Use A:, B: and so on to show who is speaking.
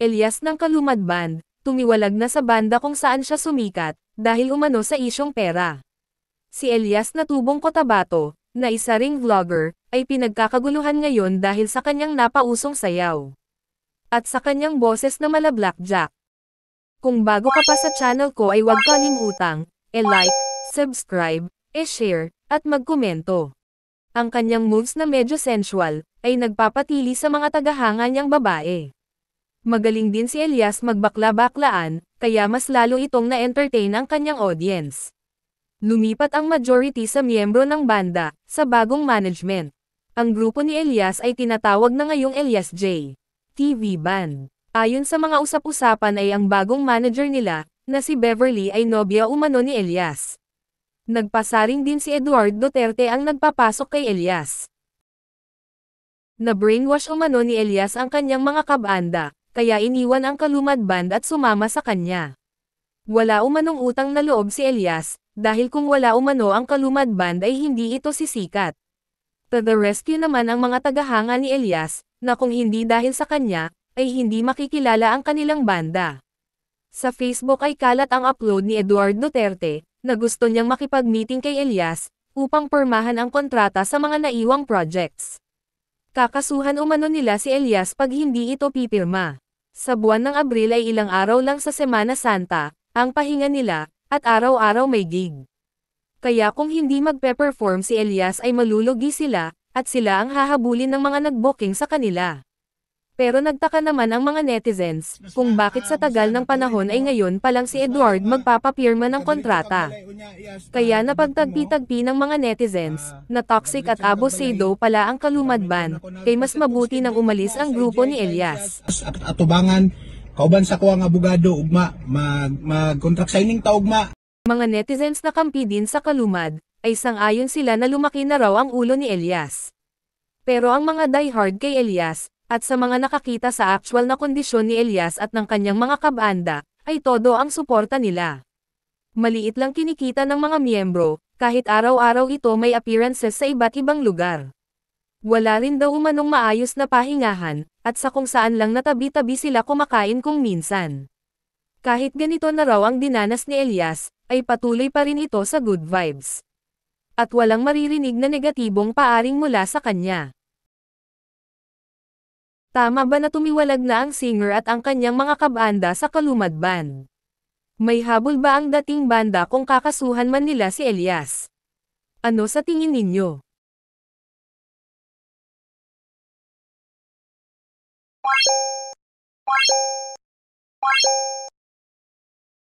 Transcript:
A: Elias ng Kalumad Band, tumiwalag na sa banda kung saan siya sumikat, dahil umano sa isyong pera. Si Elias na tubong Cotabato, na isa ring vlogger, ay pinagkakaguluhan ngayon dahil sa kanyang napausong sayaw. At sa kanyang boses na mala blackjack. Kung bago ka pa sa channel ko ay huwag kalimutang, like, subscribe, share, at magkomento. Ang kanyang moves na medyo sensual, ay nagpapatili sa mga tagahanga niyang babae. Magaling din si Elias magbakla-baklaan, kaya mas lalo itong na-entertain ang kanyang audience. Lumipat ang majority sa miyembro ng banda, sa bagong management. Ang grupo ni Elias ay tinatawag na ngayong Elias J. TV Band. Ayon sa mga usap-usapan ay ang bagong manager nila, na si Beverly ay nobya umano ni Elias. Nagpasaring din si Eduard Duterte ang nagpapasok kay Elias. Na-brainwash umano ni Elias ang kanyang mga kabanda, kaya iniwan ang Kalumad Band at sumama sa kanya. Wala umanong utang na loob si Elias, dahil kung wala umano ang Kalumad Band ay hindi ito sisikat. To the rescue naman ang mga tagahanga ni Elias, na kung hindi dahil sa kanya, ay hindi makikilala ang kanilang banda. Sa Facebook ay kalat ang upload ni Eduard Duterte, na gusto niyang makipag-meeting kay Elias, upang pormahan ang kontrata sa mga naiwang projects. Kakasuhan umano nila si Elias pag hindi ito pipirma. Sa buwan ng Abril ay ilang araw lang sa Semana Santa, ang pahinga nila, at araw-araw may gig. Kaya kung hindi magpe-perform si Elias ay malulugi sila, at sila ang hahabulin ng mga nag-booking sa kanila. Pero nagtaka naman ang mga netizens, kung bakit sa tagal ng panahon ay ngayon pa lang si Eduard magpapapirma ng kontrata. Kaya napagtagpi-tagpi ng mga netizens, na toxic at abusado pala ang Kalumad Band, kay mas mabuti nang umalis ang grupo ni Elias.
B: Atubangan, kauban sa kuwang abogado, ugma, mag-contract signing ta ugma.
A: Mga netizens na kampi din sa Kalumad, ay sang-ayon sila na lumaki na raw ang ulo ni Elias. Pero ang mga diehard kay Elias, at sa mga nakakita sa actual na kondisyon ni Elias at ng kanyang mga kabanda, ay todo ang suporta nila. Maliit lang kinikita ng mga miyembro, kahit araw-araw ito may appearances sa iba't ibang lugar. Wala rin daw umanong maayos na pahingahan, at sa kung saan lang natabi-tabi sila kumakain kung minsan. Kahit ganito na raw ang dinanas ni Elias, ay patuloy pa rin ito sa good vibes. At walang maririnig na negatibong paaring mula sa kanya. Tama ba na tumiwalag na ang singer at ang kanyang mga kabanda sa Kalumad Band? May habol ba ang dating banda kung kakasuhan man nila si Elias? Ano sa tingin ninyo?